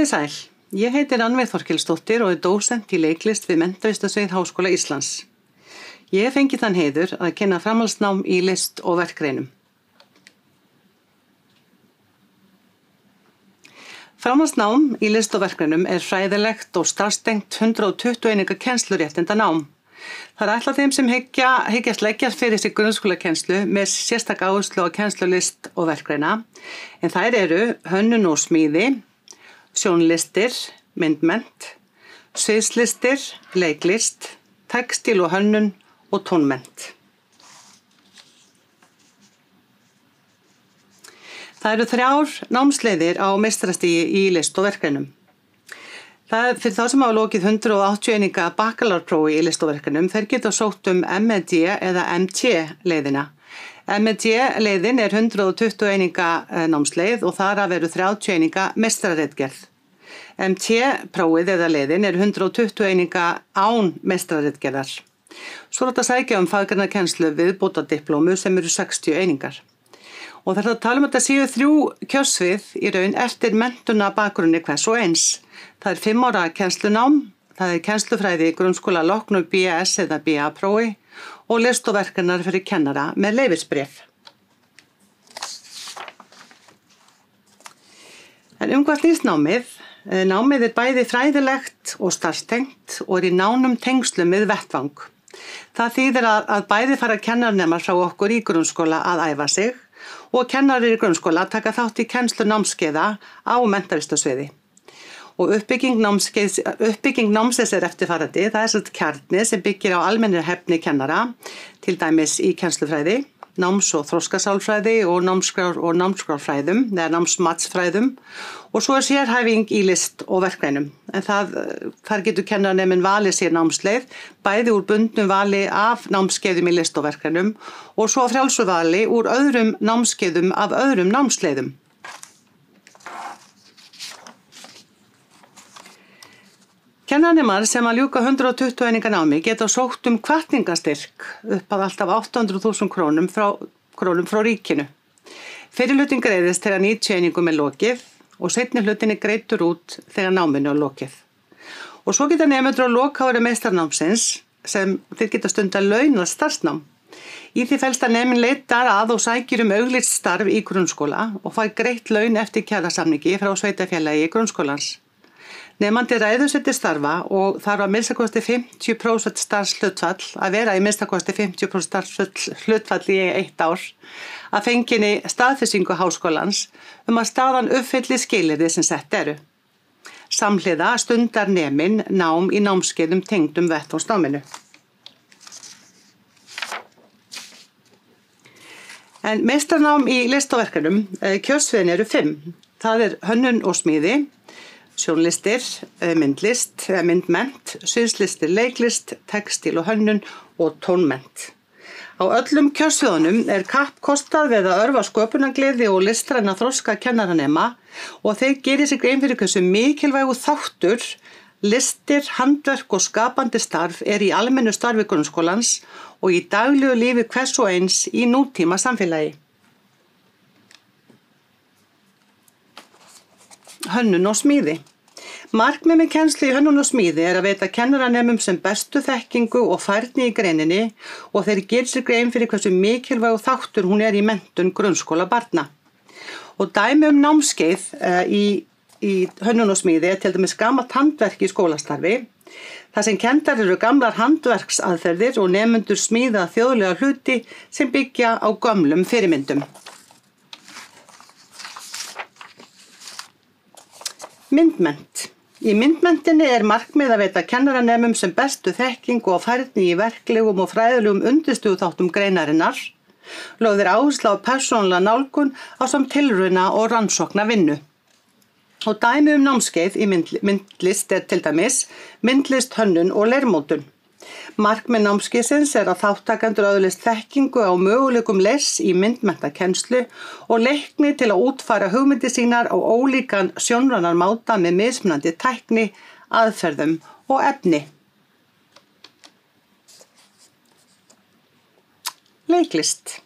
Komið sæl, ég heiti Rannveig Þorkelsdóttir og dósent í leiklist við Menntavísindasvið Háskóla Íslands. Ég fengi þann heiður að kenna framhaldsnám í list og verkgreinum. Framhaldsnám í list og verkgreinum fræðilegt og starfstengt 120 eininga kennsluréttinda nám. Það ætlað þeim sem hyggjast leggja fyrir sig grunnskólakennslu með sérstaka áherslu á kennslu list og verkgreina, en þær eru hönnun og smíði, sjónlistir, myndmennt, sviðslistir, leiklist, textíl og hönnun og tónmennt. Það eru 3 námsleiðir á meistarastigi í list og verkgreinum. Það fyrir þá sem hafa lokið 180 eininga bakkalárprófi í list og verkgreinum, þeir geta sótt MED eða MT leiðina. MED leiðin 120 eininga námsleið og þar af eru 30 eininga meistararitgerð. MT prófið eða leiðin 120 eininga án meistararitgerðar. Svo er þetta að sækja faggreinakennslu viðbótardiplómu sem eru 60 einingar. Og þetta tala þetta séu 3 kjörsvið í raun eftir menntuna bakgrunni hvers og eins. Það 5 ára kennslunám, það kennslufræði í grunnskóla loknu BS eða BA-prófi og list og verkgreinar fyrir kennara með leyfisbréf. En hvað snýst námið? Námið bæði fræðilegt og starfstengt og í nánum tengslum við vettvang. Það þýðir að bæði fara kennarnemar frá okkur í grunnskóla að æfa sig og kennarar í grunnskóla taka þátt í kennslu námskeiða á menntavísindasviði. Og uppbygging námsins eftirfarandi, það svo kjarni sem byggir á almennri hæfni kennara, til dæmis í kennslufræði, náms- og þroskasálfræði og námskrárfræðum, eða námsmatsfræðum, og svo sérhæfing í list og verkgreinum. En þar getur kennaraneminn valið sér námsleið, bæði úr bundnu vali af námskeiðum í list og verkgreinum og svo frjálsu vali úr öðrum námskeiðum af öðrum námsleiðum. Kennaranemar sem að ljúka 120 eininga námi geta sótt hvatningarstyrk upp að alltaf 800.000 krónum frá ríkinu. Fyrri hlutin greiðist þegar 90 einingum lokið og seinni hlutin greiddur út þegar náminu lokið. Og svo geta nemendur á lokaári meistarnámsins sem þeir geta stundað launað starfsnám. Í því felst að neminn leitar að og sækir auglýst starf í grunnskóla og fær greitt laun eftir kjarasamningi frá sveitarfélagi grunnskólans. Nemandi ræður sér til starfa og þarf að minnsta kosti 50% starfshlutfall að vera í minnsta kosti 50% starfshlutfall í 1 ár að fenginni staðfestingu háskólans að staðan uppfylli skilyrði sem sett eru. Samhliða stundar neminn nám í námskeiðum tengdum vettvangsnáminu. En meistarnám í list og verkgreinum, kjörsviðin eru 5. Það hönnun og smíði, sjónlistir, myndlist, myndmennt, sviðslistir, leiklist, textíl og hönnun og tónmennt. Á öllum kjörsviðunum kappkostað við að örva sköpunargleði og listræna þroska kennaranema og þeir gerir sig grein fyrir hversu mikilvægu þáttur, listir, handverk og skapandi starf í almennu starfi grunnskólans og í daglegu lífi hvers og eins í nútíma samfélagi. Hönnun og smíði. Markmið með kennslu í hönnun og smíði að veita kennaranemum sem bestu þekkingu og færni í greininni og þeir gerir sér grein fyrir hversu mikilvægur þáttur hún í menntun grunnskóla barna. Og dæmi námskeið í hönnun og smíði til dæmis gamalt handverk í skólastarfi, þar sem kenndar eru gamlar handverksaðferðir og nemendur smíða þjóðlega hluti sem byggja á gömlum fyrirmyndum. Myndmennt. Í myndmenntinni markmið að veita kennaranemum sem bestu þekkingu og færni í verklegum og fræðilegum undirstöðuþáttum greinarinnar, lögðir áherslu á persónulega nálgun ásamt tilrauna og rannsókna vinnu. Og dæmi námskeið í myndlist til dæmis myndlist, hönnun og leirmótun. Markmið námskeiðsins að þáttakendur öðlist þekkingu á möguleikum leirs í myndmenntakennslu og leikni til að útfæra hugmyndir sínar á ólíkan sjónrænan máta með mismunandi tækni, aðferðum og efni. Leiklist.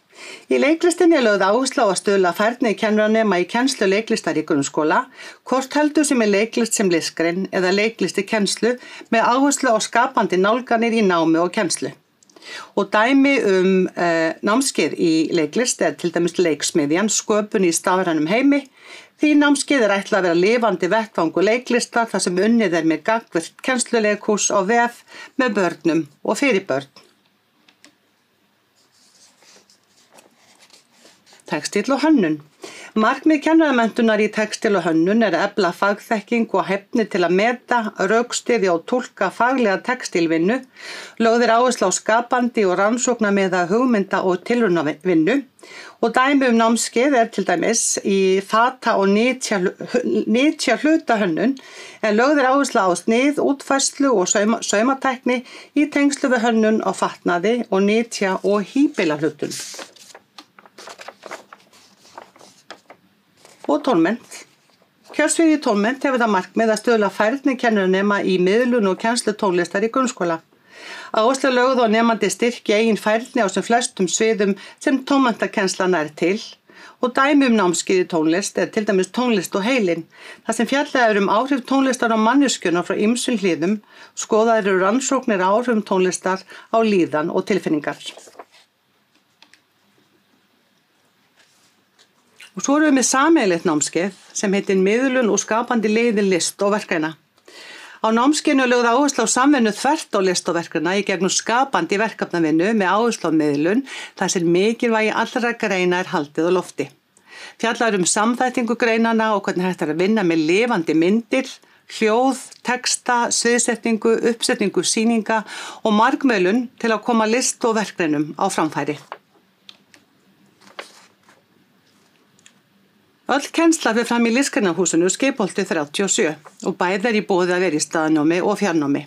Í leiklistinni er lögð áhersla á að stuðla að færni kennaranema í kennslu leiklistar í grunnskóla, hvort heldur sem er leiklist sem listgrein eða leiklist í kennslu með áherslu á skapandi nálganir í námi og kennslu. Og dæmi námskeið í leiklist er til dæmis leiksmiðjan sköpun í stafrænum heimi. Því námskeið er ætlað að vera lifandi vettvangur leiklistar þar sem unnið er með gagnvirkt kennsluleikhús á vef með börnum og fyrir börn. Textíll og hönnun. Markmið kennaramenntunar í textíll og hönnun er að efla fagþekkingu og hæfni til að meta, rökstyðja og túlka faglega textílvinnu, lögð áhersla á skapandi og rannsóknarmiða hugmynda og tilraunavinnu og dæmi námskeið er til dæmis í fata- og nytja hlutahönnun en lögð áhersla á snið, útfærslu og saumatækni í tengslu við hönnun á fatnaði og nytja og híbýlahlutun. Og tónmennt. Kjörsvið í tónmennt hefur það markmið að stuðla færni kennaranema í miðlun og kennslu tónlistar í grunnskóla. Áhersla lögð á nemandi styrki eigin færni á sem flestum sviðum sem tónmenntakennslan nær til og dæmi námskeið í tónlist er til dæmis tónlist og heilin, þar sem fjallað er áhrif tónlistar á manneskjuna frá ýmsum hliðum, skoðaðar eru rannsóknir á áhrifum tónlistar á líðan og tilfinningar. Og svo erum við með sameiginlegt námskeið sem heitir miðlun og skapandi leiðir list og verkefna. Á námskeiðinu er lögð áhersla á samvinnu þvert á list og verkefna í gegnum skapandi verkefnavinnu með áherslu á miðlun þar sem mikilvægi allra greina er haldið á lofti. Fjallað er samþættingu greinanna og hvernig hægt er að vinna með lifandi myndir, hljóð, texta, sviðsetningu, uppsetningu sýninga og margmiðlun til að koma list og verkefnum á framfæri. Öll kennsla fer fram í Listgreinahúsinu Skipholti 37 og bæði í boði að vera í staðnámi og fjarnámi.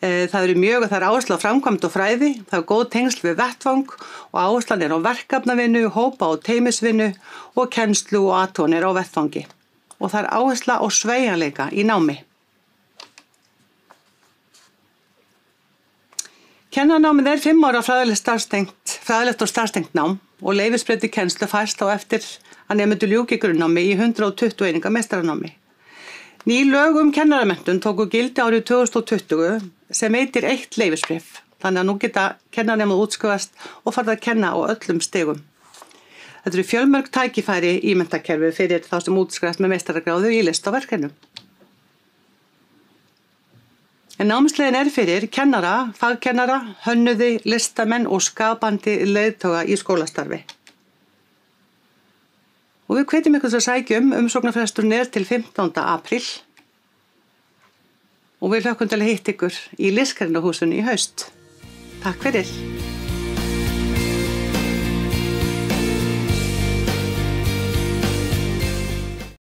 Það er áhersla á framkvæmd og fræði, það er góð tengsl við vettvang og áherslan er á verkefnavinnu, hópa og teymisvinnu og kennslu og athuganir á vettvangi. Og það er áhersla á sveigjanleika í námi. Kennaranámið er 5 ára fræðilegt og starfstengt nám og leyfisbreytti kennslu fæst á eftir að nemendur ljúki grunnnámi í 120 eininga meistaranámi. Ný lög kennaramenntun tóku gildi árið 2020 sem veitir 1 leyfisbréf, þannig að nú geta kennaranemar útskrifast og farið að kenna á öllum stigum. Þetta eru fjölmörg tækifæri í menntakerfi fyrir þá sem útskrifast með meistaragráðu í list og verkefnum. En námsleiðin er fyrir kennara, fagkennara, hönnuði, listamenn og skapandi leiðtoga í skólastarfi. Og við hvetjum ykkur að sækja umsóknarfresturinn er til 15. apríl og við hlökkum til að hitta ykkur í Listgreinahúsinu í haust. Takk fyrir!